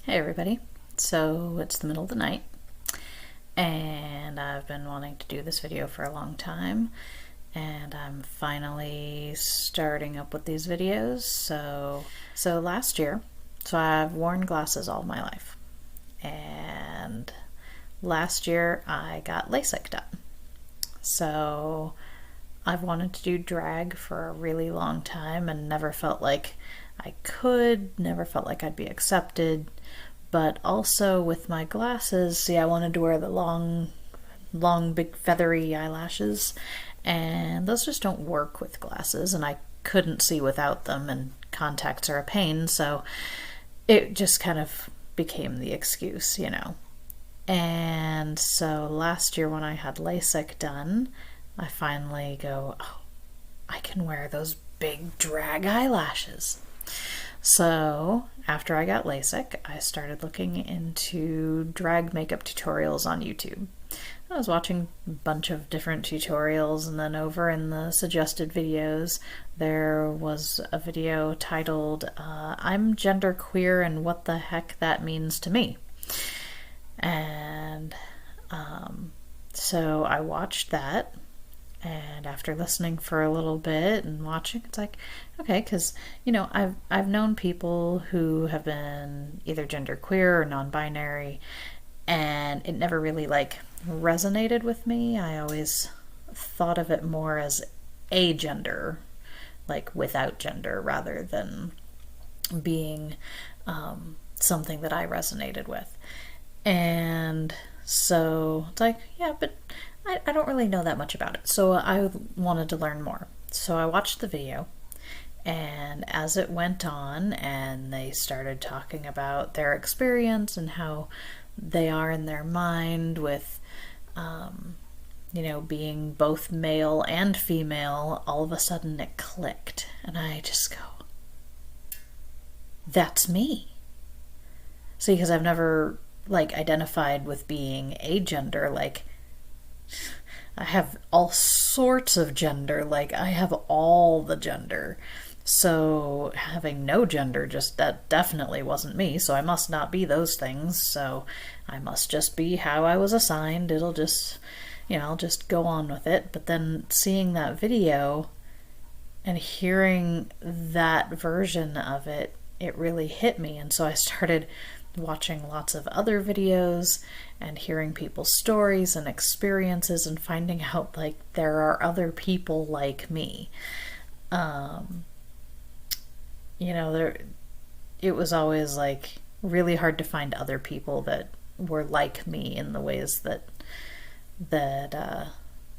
Hey everybody. So it's the middle of the night and I've been wanting to do this video for a long time and I'm finally starting up with these videos. So last year, I've worn glasses all my life, and last year I got LASIK done. So I've wanted to do drag for a really long time and never felt like I could, never felt like I'd be accepted. But also with my glasses, I wanted to wear the long, big feathery eyelashes, and those just don't work with glasses, and I couldn't see without them, and contacts are a pain, so it just kind of became the excuse, And so last year when I had LASIK done, I finally go, oh, I can wear those big drag eyelashes. So after I got LASIK, I started looking into drag makeup tutorials on YouTube. I was watching a bunch of different tutorials, and then over in the suggested videos there was a video titled I'm genderqueer and what the heck that means to me. And so I watched that, and after listening for a little bit and watching, it's like, okay, because I've known people who have been either genderqueer or non-binary, and it never really resonated with me. I always thought of it more as a gender, like without gender, rather than being something that I resonated with. And so it's like, yeah, but I don't really know that much about it, so I wanted to learn more. So I watched the video, and as it went on and they started talking about their experience and how they are in their mind with being both male and female, all of a sudden it clicked, and I just go, that's me. See, because I've never identified with being agender. I have all sorts of gender, I have all the gender. So having no gender, that definitely wasn't me, so I must not be those things, so I must just be how I was assigned. It'll just, I'll just go on with it. But then seeing that video and hearing that version of it, it really hit me, and so I started watching lots of other videos and hearing people's stories and experiences and finding out there are other people like me. It was always really hard to find other people that were like me in the ways that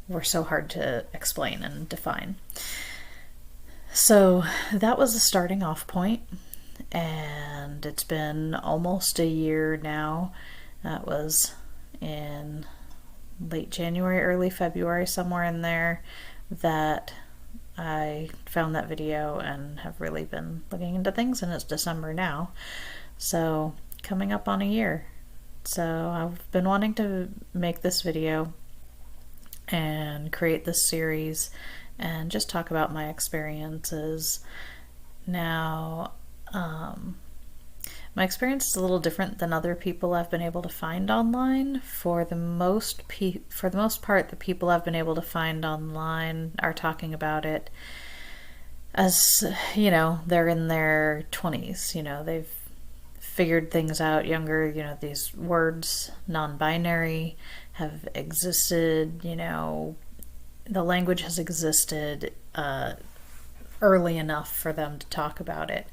were so hard to explain and define. So that was the starting off point, and it's been almost a year now. That was in late January, early February, somewhere in there, that I found that video and have really been looking into things, and it's December now, so coming up on a year. So I've been wanting to make this video and create this series and just talk about my experiences. Now, my experience is a little different than other people I've been able to find online. For the most part, the people I've been able to find online are talking about it as, they're in their 20s. They've figured things out younger. These words, non-binary, have existed. The language has existed early enough for them to talk about it.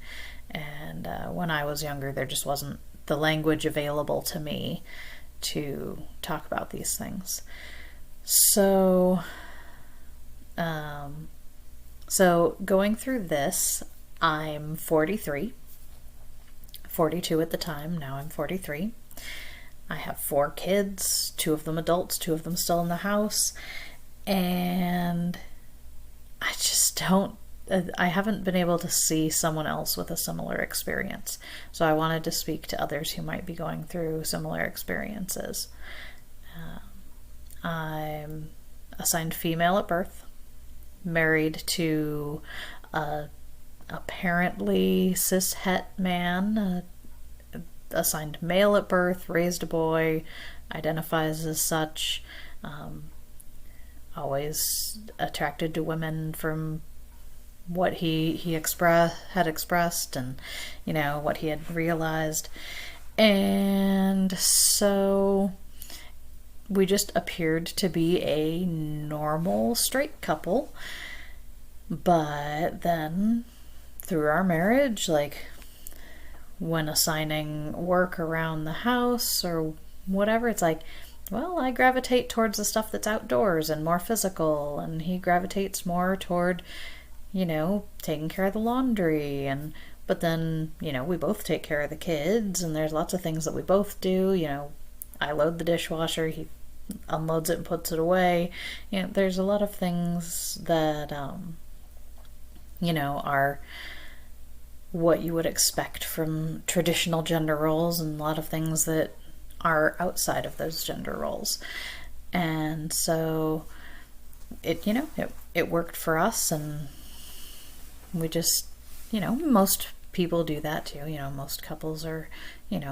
And when I was younger, there just wasn't the language available to me to talk about these things. So going through this, I'm 43, 42 at the time. Now I'm 43. I have 4 kids, 2 of them adults, 2 of them still in the house, and I haven't been able to see someone else with a similar experience. So I wanted to speak to others who might be going through similar experiences. I'm assigned female at birth, married to a apparently cis-het man, assigned male at birth, raised a boy, identifies as such, always attracted to women from what he had expressed, and what he had realized. And so we just appeared to be a normal straight couple. But then through our marriage, like when assigning work around the house or whatever, it's like, well, I gravitate towards the stuff that's outdoors and more physical, and he gravitates more toward, taking care of the laundry. But then, we both take care of the kids, and there's lots of things that we both do. I load the dishwasher, he unloads it and puts it away. There's a lot of things that, are what you would expect from traditional gender roles, and a lot of things that are outside of those gender roles. And so it worked for us, and we just, most people do that too. Most couples are,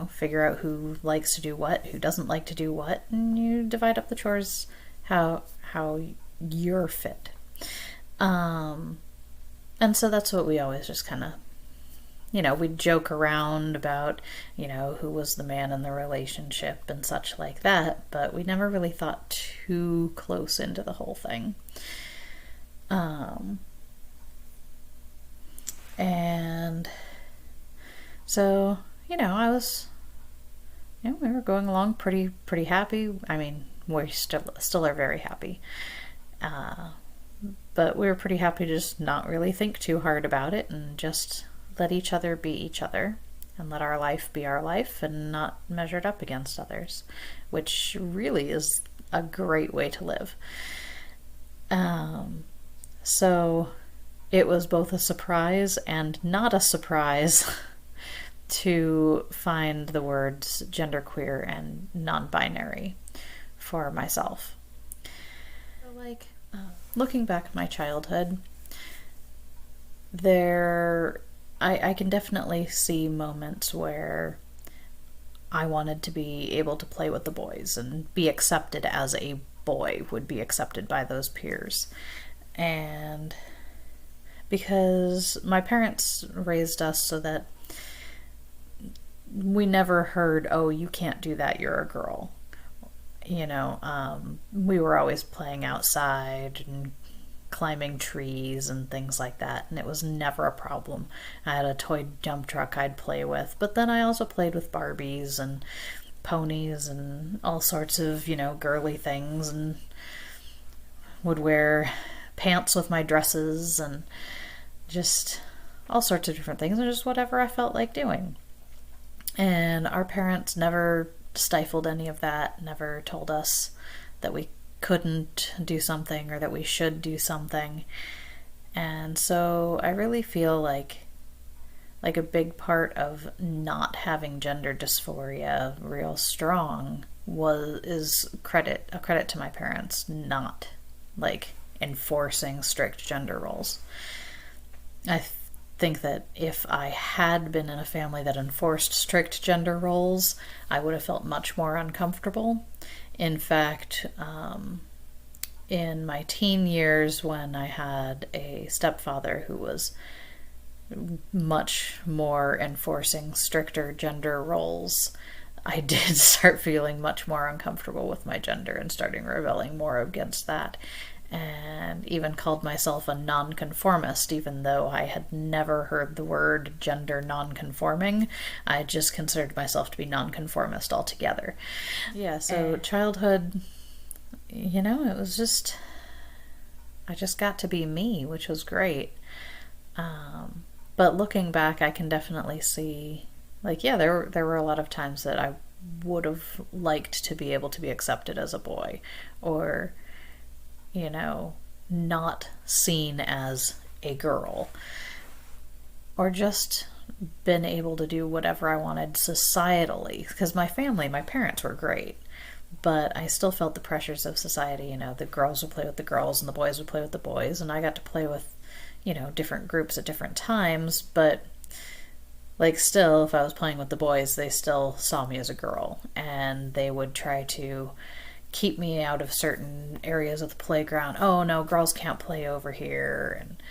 figure out who likes to do what, who doesn't like to do what, and you divide up the chores how you're fit. And so that's what we always just kind of, we'd joke around about, who was the man in the relationship and such like that, but we never really thought too close into the whole thing. And so, I was, we were going along pretty happy. I mean, we still are very happy. But we were pretty happy to just not really think too hard about it and just let each other be each other and let our life be our life and not measured up against others, which really is a great way to live. So it was both a surprise and not a surprise to find the words genderqueer and non-binary for myself. So looking back at my childhood, I can definitely see moments where I wanted to be able to play with the boys and be accepted as a boy, would be accepted by those peers. And because my parents raised us so that we never heard, oh, you can't do that, you're a girl. We were always playing outside and climbing trees and things like that, and it was never a problem. I had a toy dump truck I'd play with, but then I also played with Barbies and ponies and all sorts of, girly things, and would wear pants with my dresses and just all sorts of different things, and just whatever I felt like doing. And our parents never stifled any of that, never told us that we couldn't do something or that we should do something. And so I really feel like a big part of not having gender dysphoria real strong is a credit to my parents not enforcing strict gender roles. I think that if I had been in a family that enforced strict gender roles, I would have felt much more uncomfortable. In fact, in my teen years, when I had a stepfather who was much more enforcing stricter gender roles, I did start feeling much more uncomfortable with my gender and starting rebelling more against that. And even called myself a non-conformist, even though I had never heard the word gender non-conforming. I just considered myself to be non-conformist altogether. Yeah, so childhood, it was just, I just got to be me, which was great. But looking back, I can definitely see, there were a lot of times that I would have liked to be able to be accepted as a boy, or not seen as a girl, or just been able to do whatever I wanted societally. Because my parents were great, but I still felt the pressures of society. The girls would play with the girls and the boys would play with the boys, and I got to play with, different groups at different times, but like, still, if I was playing with the boys, they still saw me as a girl, and they would try to keep me out of certain areas of the playground. Oh no, girls can't play over here. And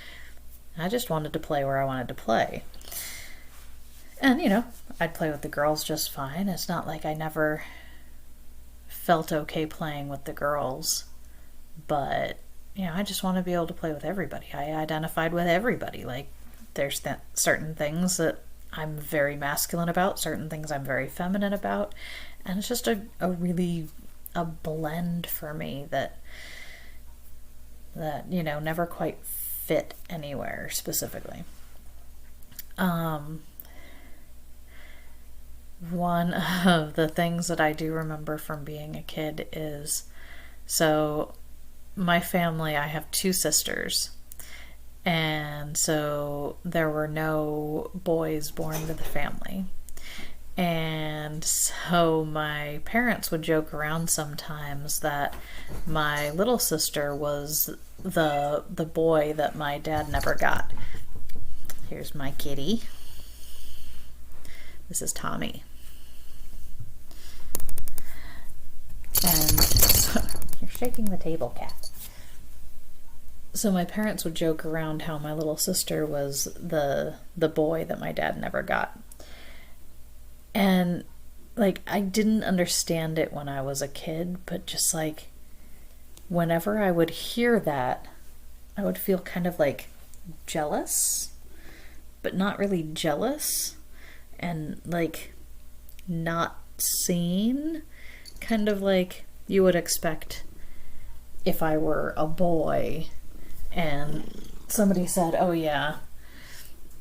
I just wanted to play where I wanted to play. And, you know, I'd play with the girls just fine. It's not like I never felt okay playing with the girls. But, you know, I just want to be able to play with everybody. I identified with everybody. Like, there's certain things that I'm very masculine about, certain things I'm very feminine about. And it's just a blend for me that, you know, never quite fit anywhere specifically. One of the things that I do remember from being a kid is, so my family, I have 2 sisters, and so there were no boys born to the family. And so my parents would joke around sometimes that my little sister was the boy that my dad never got. Here's my kitty. This is Tommy. And so, you're shaking the table, cat. So my parents would joke around how my little sister was the boy that my dad never got. And, like, I didn't understand it when I was a kid, but just, like, whenever I would hear that, I would feel kind of, like, jealous, but not really jealous, and, like, not seen, kind of like you would expect if I were a boy and somebody said, oh yeah,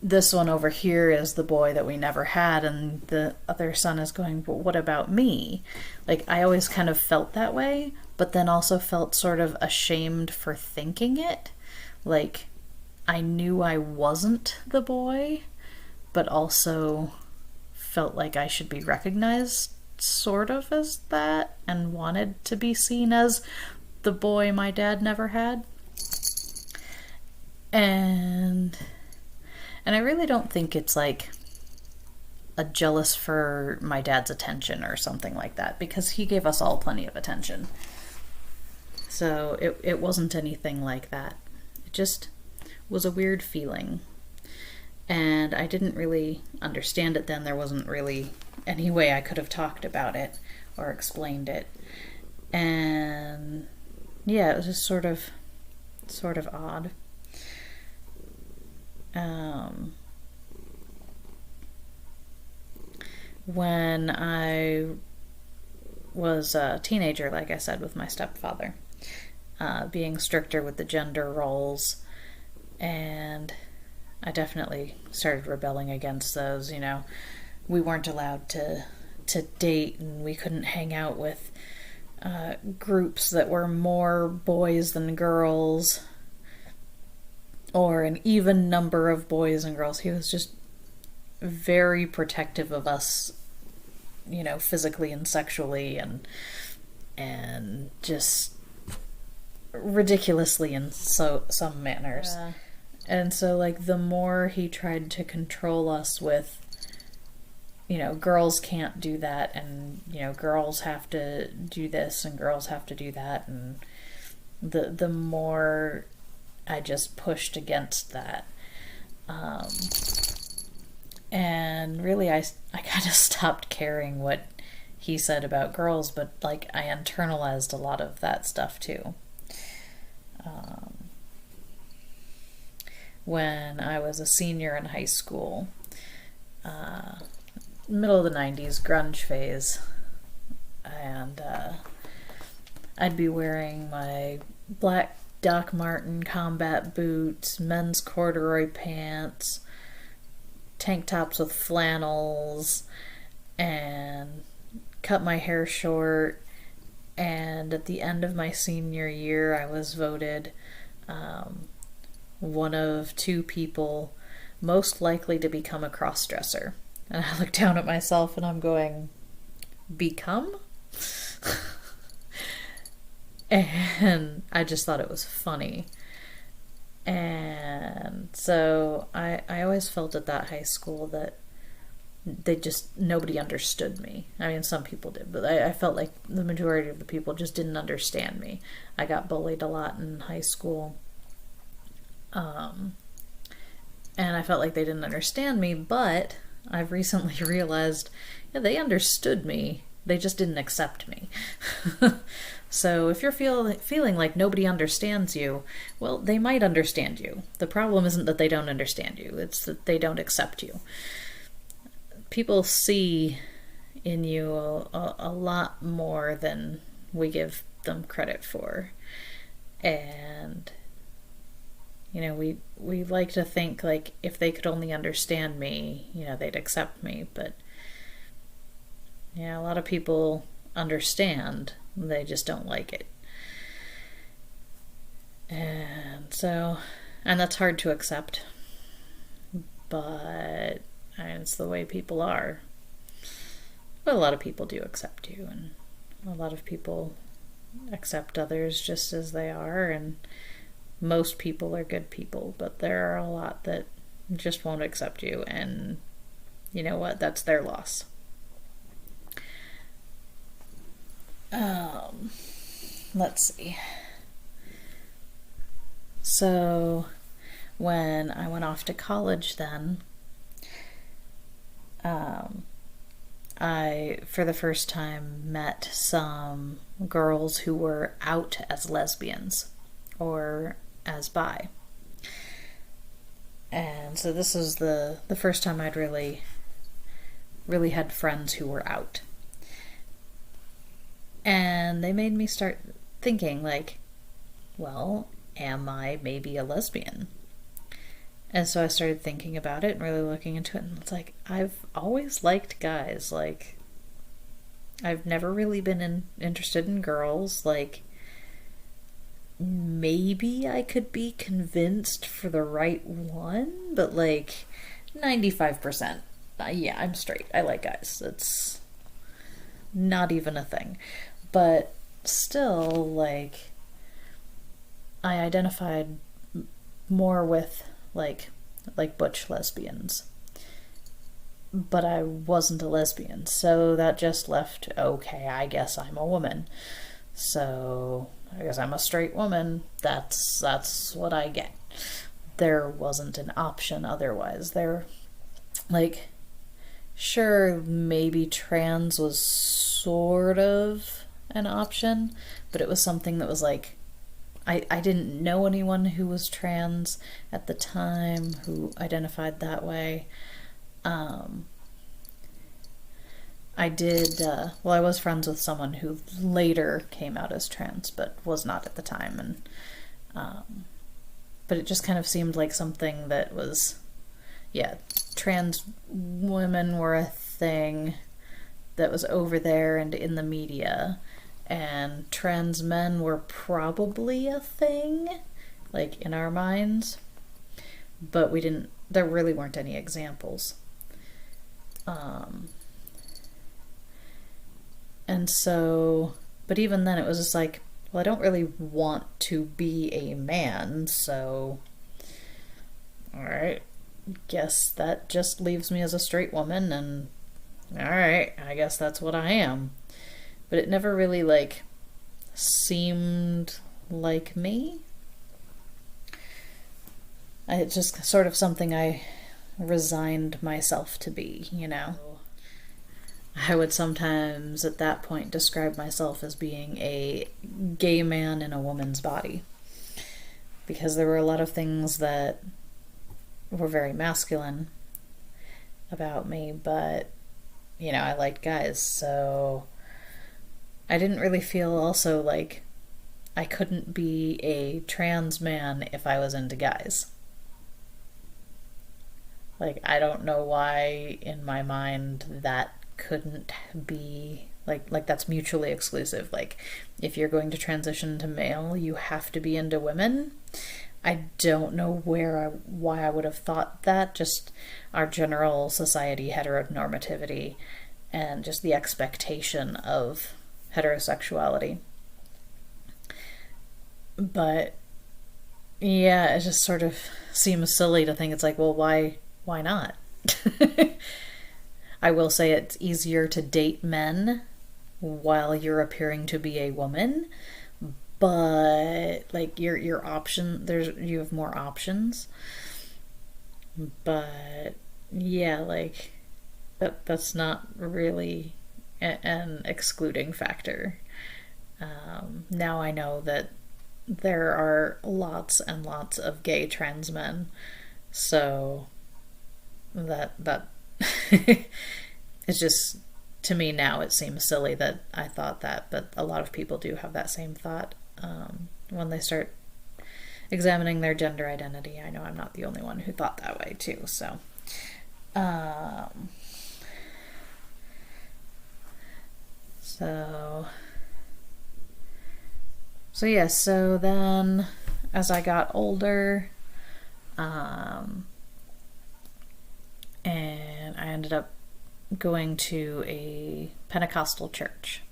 this one over here is the boy that we never had, and the other son is going, but what about me? Like, I always kind of felt that way, but then also felt sort of ashamed for thinking it. Like, I knew I wasn't the boy, but also felt like I should be recognized sort of as that, and wanted to be seen as the boy my dad never had. And I really don't think it's like a jealous for my dad's attention or something like that, because he gave us all plenty of attention. So it wasn't anything like that. It just was a weird feeling. And I didn't really understand it then. There wasn't really any way I could have talked about it or explained it. And yeah, it was just sort of odd. When I was a teenager, like I said, with my stepfather, being stricter with the gender roles, and I definitely started rebelling against those. You know, we weren't allowed to date, and we couldn't hang out with groups that were more boys than girls, or an even number of boys and girls. He was just very protective of us, you know, physically and sexually, and just ridiculously in some manners. Yeah. And so, like, the more he tried to control us with, you know, girls can't do that, and, you know, girls have to do this and girls have to do that, and the more I just pushed against that. And really I kind of stopped caring what he said about girls, but, like, I internalized a lot of that stuff too. When I was a senior in high school, middle of the 90s, grunge phase, and I'd be wearing my black Doc Marten combat boots, men's corduroy pants, tank tops with flannels, and cut my hair short. And at the end of my senior year, I was voted one of 2 people most likely to become a cross-dresser. And I look down at myself and I'm going, become? And I just thought it was funny. And so I always felt at that high school that nobody understood me. I mean, some people did, but I felt like the majority of the people just didn't understand me. I got bullied a lot in high school. And I felt like they didn't understand me, but I've recently realized, yeah, they understood me. They just didn't accept me. So if you're feeling like nobody understands you, well, they might understand you. The problem isn't that they don't understand you. It's that they don't accept you. People see in you a lot more than we give them credit for. And, you know, we like to think like if they could only understand me, you know, they'd accept me. But, yeah, a lot of people understand. They just don't like it. And that's hard to accept. But it's the way people are. But a lot of people do accept you, and a lot of people accept others just as they are, and most people are good people, but there are a lot that just won't accept you, and you know what? That's their loss. Let's see. So when I went off to college then, I, for the first time, met some girls who were out as lesbians or as bi. And so this is the first time I'd really had friends who were out. And they made me start thinking, like, well, am I maybe a lesbian? And so I started thinking about it and really looking into it, and it's like, I've always liked guys. Like, I've never really been interested in girls. Like, maybe I could be convinced for the right one, but like 95%, yeah, I'm straight. I like guys. It's not even a thing. But still, like, I identified more with like butch lesbians, but I wasn't a lesbian, so that just left, okay, I guess I'm a woman, so I guess I'm a straight woman. That's what I get. There wasn't an option otherwise. There, like, sure, maybe trans was sort of an option, but it was something that was like, I didn't know anyone who was trans at the time who identified that way. I did, well, I was friends with someone who later came out as trans, but was not at the time. And, but it just kind of seemed like something that was, yeah, trans women were a thing that was over there and in the media. And trans men were probably a thing, like, in our minds, but there really weren't any examples. And so, but even then it was just like, well, I don't really want to be a man, so, alright, guess that just leaves me as a straight woman, and alright, I guess that's what I am. But it never really, like, seemed like me. It's just sort of something I resigned myself to be, you know? I would sometimes, at that point, describe myself as being a gay man in a woman's body. Because there were a lot of things that were very masculine about me, but, you know, I liked guys, so I didn't really feel also like I couldn't be a trans man if I was into guys. Like, I don't know why in my mind that couldn't be, like that's mutually exclusive. Like, if you're going to transition to male, you have to be into women. I don't know why I would have thought that. Just our general society heteronormativity and just the expectation of heterosexuality. But yeah, it just sort of seems silly to think, it's like, well, why not? I will say it's easier to date men while you're appearing to be a woman, but like your option, you have more options. But yeah, like that's not really an excluding factor. Now I know that there are lots and lots of gay trans men, so that it's just, to me now it seems silly that I thought that, but a lot of people do have that same thought when they start examining their gender identity. I know I'm not the only one who thought that way too. So so yeah, so then as I got older, and I ended up going to a Pentecostal church,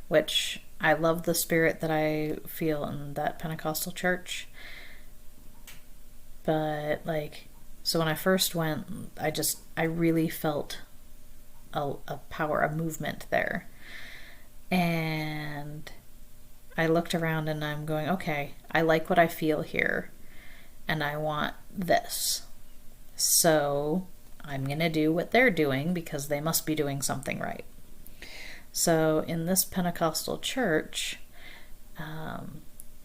which I love the spirit that I feel in that Pentecostal church. But like, so when I first went, I really felt a power, a movement there. And I looked around and I'm going, okay, I like what I feel here and I want this. So I'm going to do what they're doing because they must be doing something right. So in this Pentecostal church,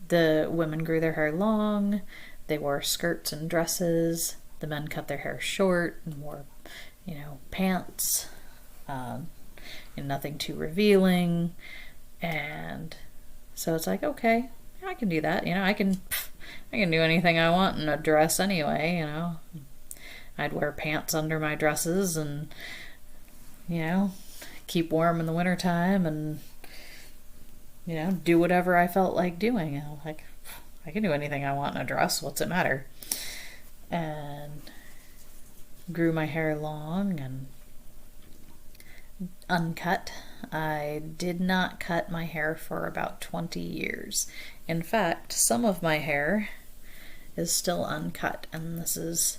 the women grew their hair long, they wore skirts and dresses, the men cut their hair short and wore, pants, nothing too revealing. And so it's like, okay, I can do that. I can do anything I want in a dress anyway. I'd wear pants under my dresses and, keep warm in the wintertime and, do whatever I felt like doing. Like, I can do anything I want in a dress. What's it matter? And grew my hair long and uncut. I did not cut my hair for about 20 years. In fact, some of my hair is still uncut, and this is,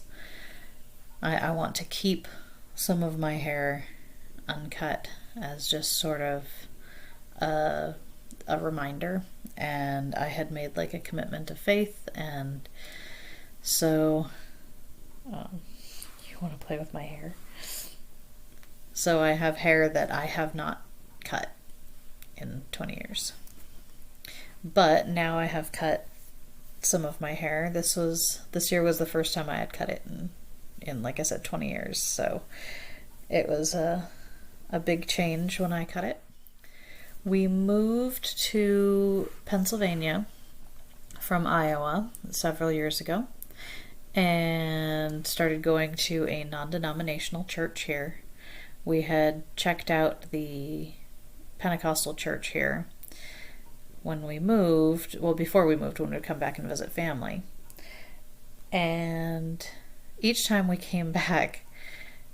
I want to keep some of my hair uncut as just sort of a reminder. And I had made like a commitment of faith, and so you want to play with my hair? So I have hair that I have not cut in 20 years. But now I have cut some of my hair. This year was the first time I had cut it in like I said, 20 years. So it was a big change when I cut it. We moved to Pennsylvania from Iowa several years ago and started going to a non-denominational church here. We had checked out the Pentecostal church here when we moved, before we moved, when we'd come back and visit family. And each time we came back,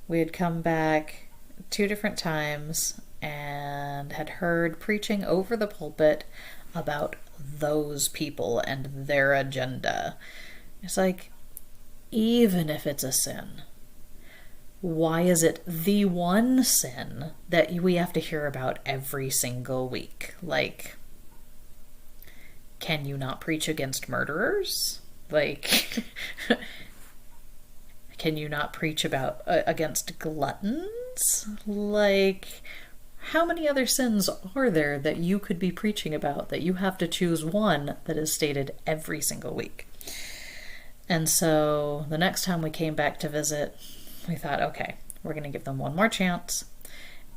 we had come back 2 different times and had heard preaching over the pulpit about those people and their agenda. It's like, even if it's a sin, why is it the one sin that we have to hear about every single week? Like, can you not preach against murderers? Like, can you not preach against gluttons? Like, how many other sins are there that you could be preaching about that you have to choose one that is stated every single week? And so the next time we came back to visit, we thought, okay, we're going to give them one more chance.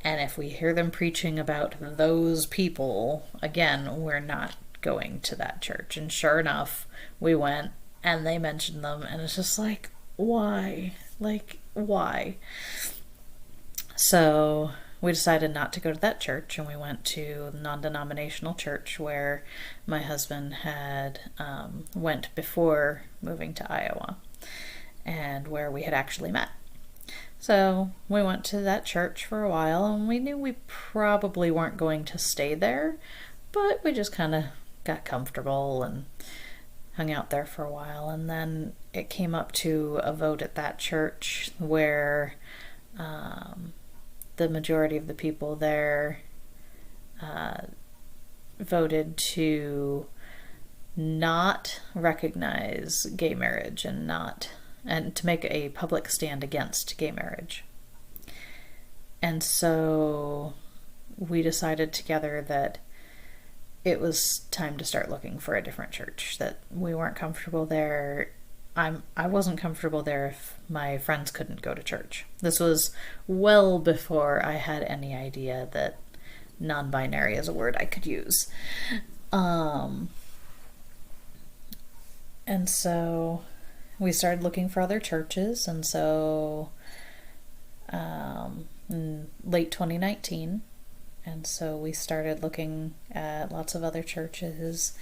And if we hear them preaching about those people again, we're not going to that church. And sure enough, we went and they mentioned them. And it's just like, why? Like, why? So we decided not to go to that church, and we went to the non-denominational church where my husband had went before moving to Iowa, and where we had actually met. So we went to that church for a while, and we knew we probably weren't going to stay there, but we just kind of got comfortable and hung out there for a while. And then it came up to a vote at that church where the majority of the people there voted to not recognize gay marriage and to make a public stand against gay marriage. And so we decided together that it was time to start looking for a different church, that we weren't comfortable there. I wasn't comfortable there if my friends couldn't go to church. This was well before I had any idea that non-binary is a word I could use. And so we started looking for other churches, and so in late 2019, and so we started looking at lots of other churches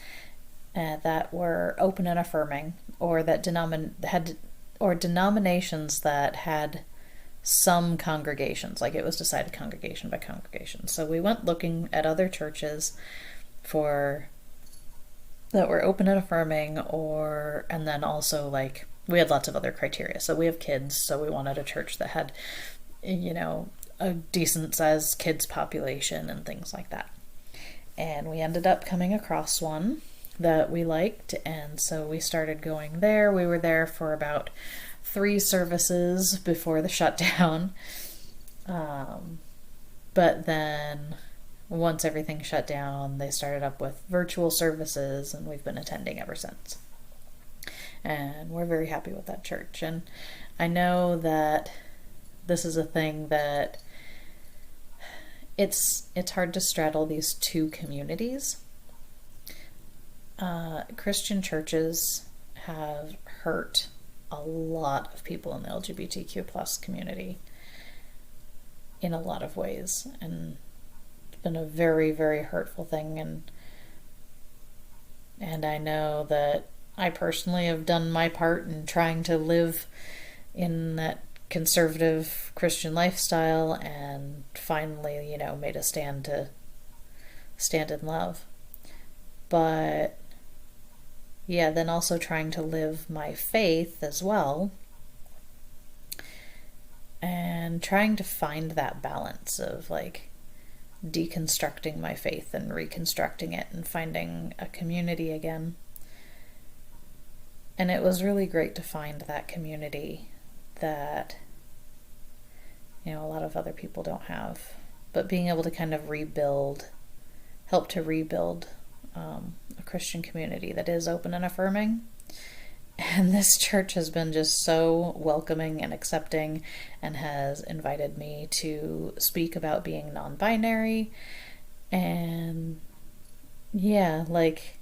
that were open and affirming, or that denominations that had some congregations, like it was decided congregation by congregation. So we went looking at other churches that were open and affirming, and then also, like, we had lots of other criteria. So we have kids, so we wanted a church that had, a decent sized kids population and things like that. And we ended up coming across one that we liked, and so we started going there. We were there for about 3 services before the shutdown. But then once everything shut down, they started up with virtual services, and we've been attending ever since. And we're very happy with that church. And I know that this is a thing that it's hard to straddle these two communities. Christian churches have hurt a lot of people in the LGBTQ plus community in a lot of ways, and it's been a very, very hurtful thing. And I know that I personally have done my part in trying to live in that conservative Christian lifestyle, and finally, made a stand in love. But yeah, then also trying to live my faith as well, and trying to find that balance of, like, deconstructing my faith and reconstructing it and finding a community again. And it was really great to find that community that, a lot of other people don't have. But being able to kind of help to rebuild a Christian community that is open and affirming. And this church has been just so welcoming and accepting, and has invited me to speak about being non-binary. And yeah, like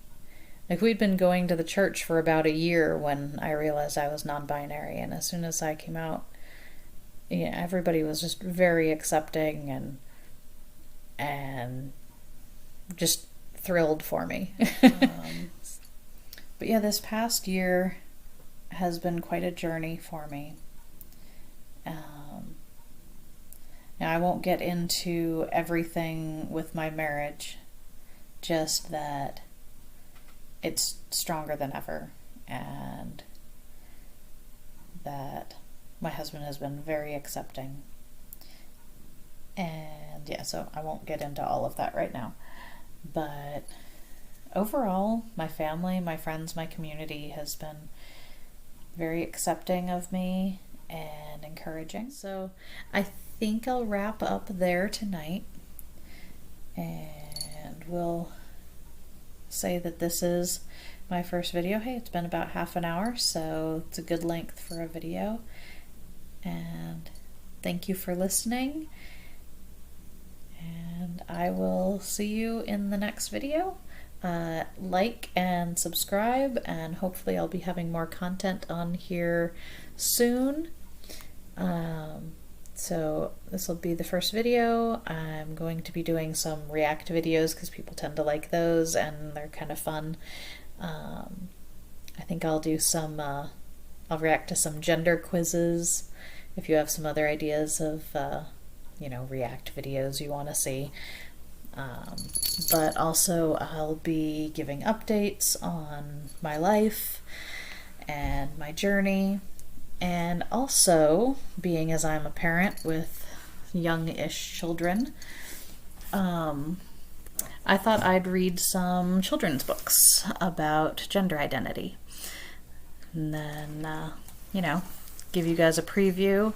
we'd been going to the church for about a year when I realized I was non-binary, and as soon as I came out, everybody was just very accepting and just thrilled for me. But yeah, this past year has been quite a journey for me. Now, I won't get into everything with my marriage, just that it's stronger than ever, and that my husband has been very accepting. And yeah, so I won't get into all of that right now. But overall, my family, my friends, my community has been very accepting of me and encouraging. So I think I'll wrap up there tonight, and we'll say that this is my first video. Hey, it's been about half an hour, so it's a good length for a video. And thank you for listening, and I will see you in the next video. Like and subscribe, and hopefully I'll be having more content on here soon. So this will be the first video. I'm going to be doing some react videos because people tend to like those, and they're kind of fun. I think I'll do I'll react to some gender quizzes. If you have some other ideas of, react videos you want to see. But also I'll be giving updates on my life and my journey, and also, being as I'm a parent with young-ish children, I thought I'd read some children's books about gender identity. And then, give you guys a preview,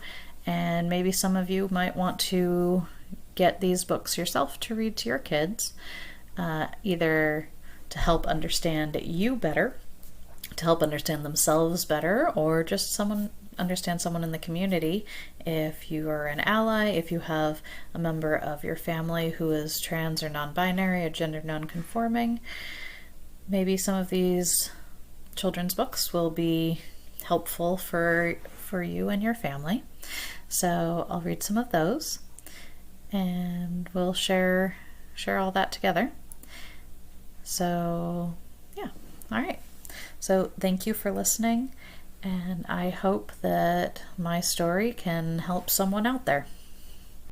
and maybe some of you might want to get these books yourself to read to your kids, either to help understand you better, to help understand themselves better, or just understand someone in the community. If you are an ally, if you have a member of your family who is trans or non-binary or gender non-conforming, maybe some of these children's books will be helpful for you and your family. So I'll read some of those, and we'll share all that together. So yeah, all right. So thank you for listening, and I hope that my story can help someone out there.